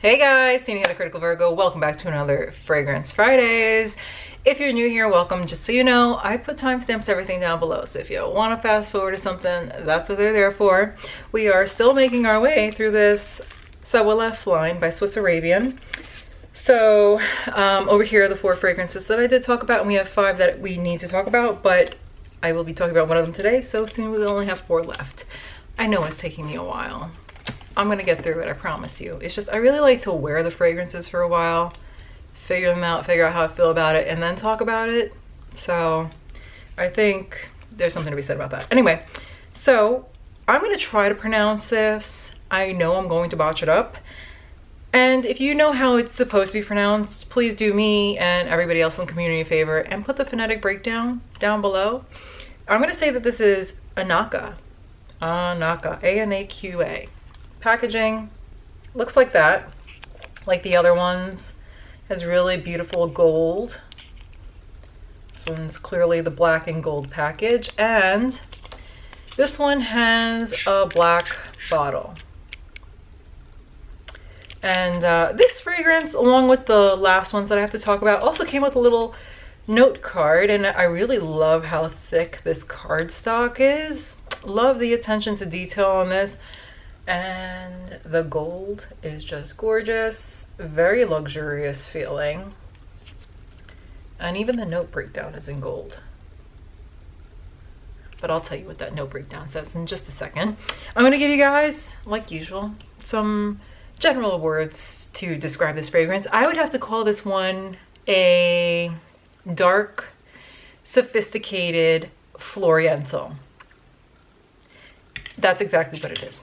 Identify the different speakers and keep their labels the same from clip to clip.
Speaker 1: Hey guys, Tina here, the Critical Virgo. Welcome back to another Fragrance Fridays. If you're new here, welcome. Just so you know, I put timestamps everything down below. So if you want to fast forward to something, that's what they're there for. We are still making our way through this Sawalef line by Swiss Arabian. So over here are the 4 fragrances that I did talk about, and we have 5 that we need to talk about, but I will be talking about one of them today, so soon we'll only have 4 left. I know it's taking me a while. I'm gonna get through it, I promise you. It's just I really like to wear the fragrances for a while, figure them out, figure out how I feel about it, and then talk about it. So I think there's something to be said about that. Anyway, so I'm gonna try to pronounce this. I know I'm going to botch it up. And if you know how it's supposed to be pronounced, please do me and everybody else in the community a favor and put the phonetic breakdown down below. I'm gonna say that this is Anaqa. Anaqa, A-N-A-Q-A. Packaging looks like that, like the other ones. Has really beautiful gold. This one's clearly the black and gold package, and this one has a black bottle. And this fragrance, along with the last ones that I have to talk about, also came with a little note card, and I really love how thick this cardstock is. Love the attention to detail on this. And the gold is just gorgeous, very luxurious feeling, and even the note breakdown is in gold, but I'll tell you what that note breakdown says in just a second. I'm gonna give you guys, like usual, some general words to describe this fragrance. I would have to call this one a dark, sophisticated Floriental. That's exactly what it is.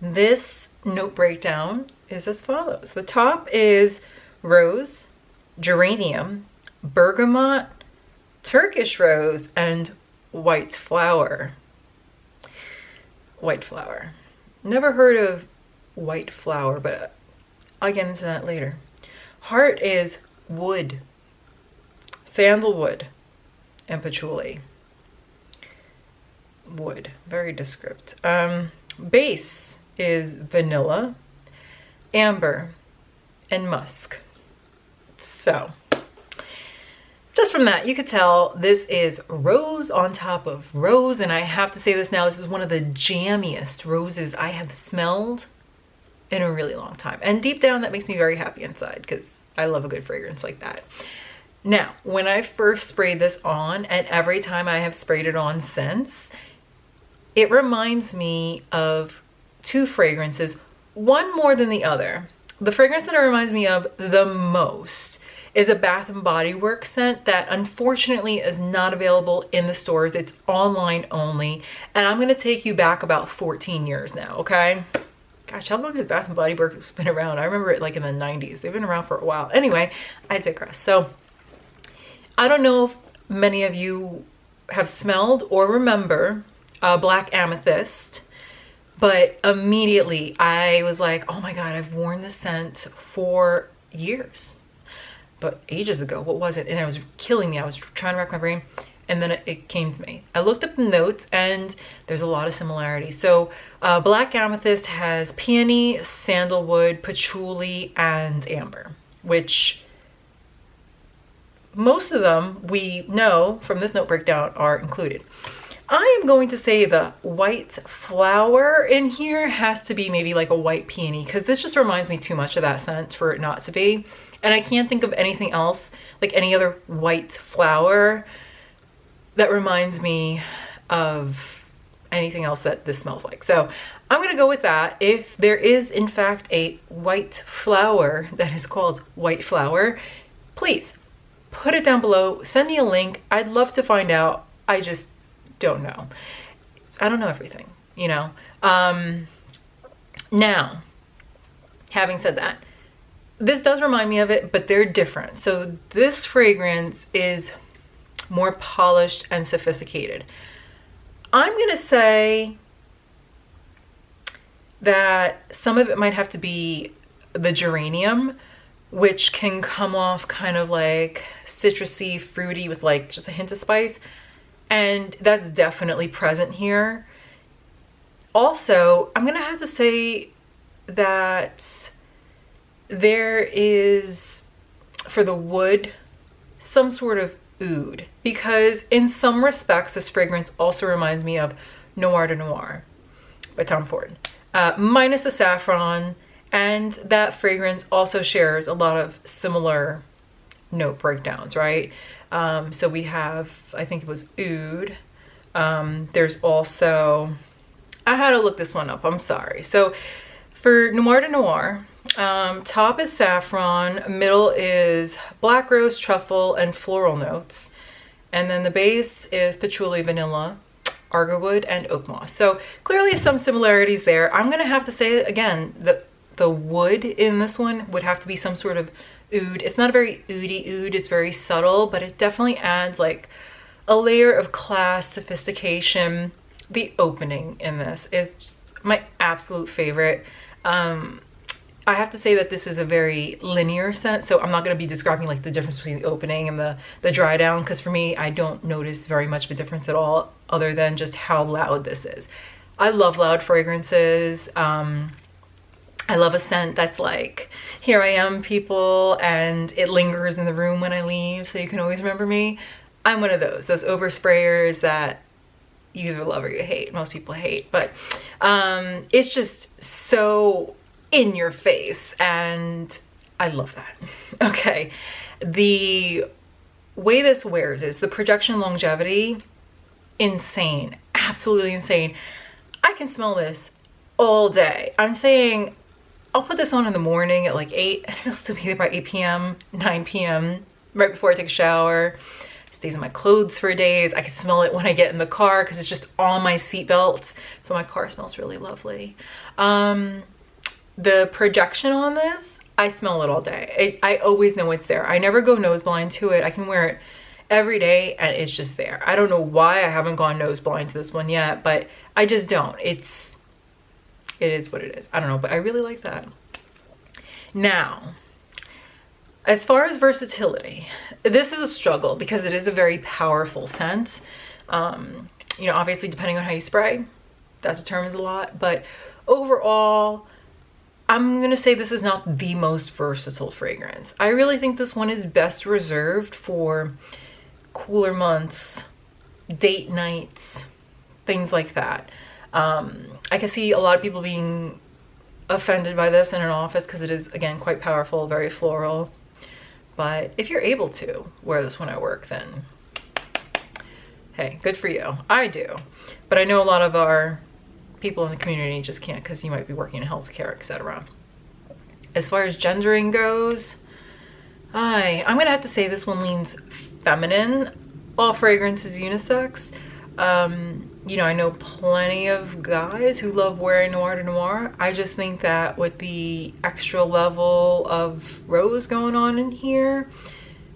Speaker 1: This note breakdown is as follows. The top is rose, geranium, bergamot, Turkish rose, and white flower. White flower. Never heard of white flower, but I'll get into that later. Heart is wood, sandalwood, and patchouli. Wood, very descript. Base is vanilla, amber, and musk. So just from that, you could tell this is rose on top of rose, and I have to say this now, this is one of the jammiest roses I have smelled in a really long time. And deep down, that makes me very happy inside because I love a good fragrance like that. Now, when I first sprayed this on, and every time I have sprayed it on since, it reminds me of 2 fragrances, one more than the other. The fragrance that it reminds me of the most is a Bath & Body Works scent that unfortunately is not available in the stores. It's online only, and I'm gonna take you back about 14 years now, okay? Gosh, how long has Bath & Body Works been around? I remember it like in the 90s. They've been around for a while. Anyway, I digress. So I don't know if many of you have smelled or remember Black Amethyst, but immediately I was like, oh my God, I've worn this scent for years, but ages ago. What was it? And it was killing me. I was trying to rack my brain, and then it came to me. I looked up the notes, and there's a lot of similarities. So Black Amethyst has peony, sandalwood, patchouli, and amber, which most of them we know from this note breakdown are included. I am going to say the white flower in here has to be maybe like a white peony, because this just reminds me too much of that scent for it not to be. And I can't think of anything else, like any other white flower, that reminds me of anything else that this smells like. So I'm gonna go with that. If there is in fact a white flower that is called white flower, please put it down below, send me a link. I'd love to find out. I just don't know. I don't know everything, you know. Now, having said that, this does remind me of it, but they're different. So this fragrance is more polished and sophisticated. I'm gonna say that some of it might have to be the geranium, which can come off kind of like citrusy, fruity with like just a hint of spice. And that's definitely present here. Also, I'm gonna have to say that there is, for the wood, some sort of oud, because in some respects this fragrance also reminds me of Noir de Noir by Tom Ford, minus the saffron, and that fragrance also shares a lot of similar note breakdowns, right? So we have, I think it was oud. There's also, I had to look this one up, I'm sorry. So for Noir de Noir, top is saffron, middle is black rose, truffle, and floral notes. And then the base is patchouli, vanilla, argarwood, and oak moss. So clearly some similarities there. I'm gonna have to say again, the wood in this one would have to be some sort of oud. It's not a very oudy oud, it's very subtle, but it definitely adds like a layer of class, sophistication. The opening in this is just my absolute favorite. I have to say that this is a very linear scent, so I'm not going to be describing like the difference between the opening and the dry down, because for me, I don't notice very much of a difference at all, other than just how loud this is. I love loud fragrances. I love a scent that's like, here I am, people, and it lingers in the room when I leave, so you can always remember me. I'm one of those oversprayers that you either love or you hate. Most people hate, but it's just so in your face, and I love that. Okay, the way this wears is the projection longevity, insane, absolutely insane. I can smell this all day. I'm saying I'll put this on in the morning at like 8 and it'll still be there by 8 p.m, 9 p.m, right before I take a shower. It stays in my clothes for days. I can smell it when I get in the car because it's just on my seatbelt, so my car smells really lovely. The projection on this, I smell it all day. I always know it's there. I never go nose blind to it. I can wear it every day and it's just there. I don't know why I haven't gone nose blind to this one yet, but I just don't. It is what it is. I don't know, but I really like that. Now, as far as versatility, this is a struggle because it is a very powerful scent. You know, obviously depending on how you spray, that determines a lot, but overall, I'm gonna say this is not the most versatile fragrance. I really think this one is best reserved for cooler months, date nights, things like that. I can see a lot of people being offended by this in an office because it is, again, quite powerful, very floral. But if you're able to wear this when I work, then hey, good for you. I do. But I know a lot of our people in the community just can't because you might be working in healthcare, etc. As far as gendering goes, I'm gonna have to say this one leans feminine. All fragrance is unisex. You know, I know plenty of guys who love wearing Noir de Noir. I just think that with the extra level of rose going on in here,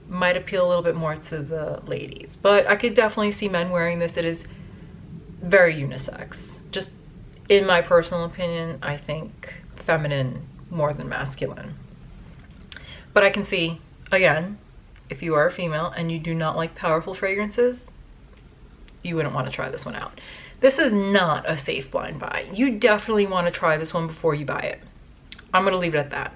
Speaker 1: might appeal a little bit more to the ladies. But I could definitely see men wearing this. It is very unisex. Just in my personal opinion, I think feminine more than masculine. But I can see, again, if you are a female and you do not like powerful fragrances, you wouldn't want to try this one out. This is not a safe blind buy. You definitely want to try this one before you buy it. I'm going to leave it at that.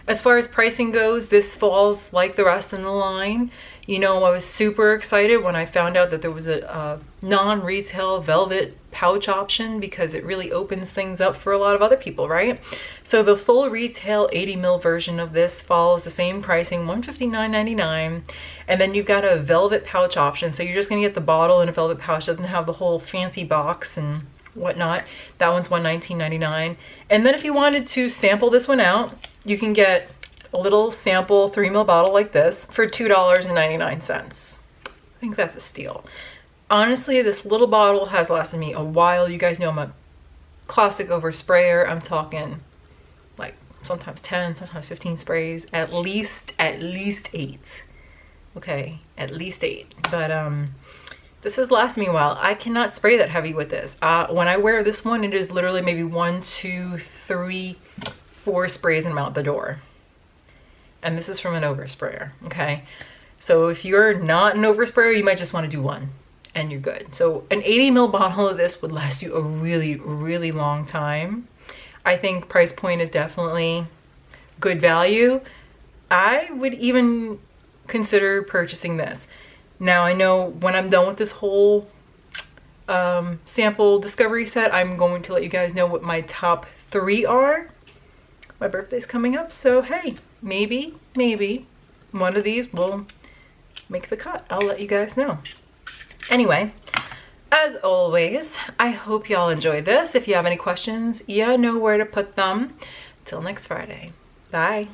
Speaker 1: As far as pricing goes, this falls like the rest in the line. You know, I was super excited when I found out that there was a non-retail velvet pouch option because it really opens things up for a lot of other people, right? So the full retail 80 ml version of this follows the same pricing, $159.99. And then you've got a velvet pouch option. So you're just gonna get the bottle in a velvet pouch. Doesn't have the whole fancy box and whatnot. That one's $119.99. And then if you wanted to sample this one out, you can get a little sample 3 ml bottle like this for $2.99. I think that's a steal. Honestly, this little bottle has lasted me a while. You guys know I'm a classic oversprayer. I'm talking like sometimes 10, sometimes 15 sprays, at least 8. Okay, at least 8. But this has lasted me a while. I cannot spray that heavy with this. When I wear this one, it is literally maybe 1, 2, 3, 4 sprays and I'm out the door. And this is from an oversprayer, okay? So if you're not an oversprayer, you might just want to do one and you're good. So an 80 ml bottle of this would last you a really, really long time. I think price point is definitely good value, I would even consider purchasing this. Now I know when I'm done with this whole sample discovery set, I'm going to let you guys know what my top 3 are. My birthday's coming up, so hey, maybe one of these will make the cut. I'll let you guys know. Anyway, as always, I hope y'all enjoyed this. If you have any questions, you know where to put them. Till next Friday. Bye.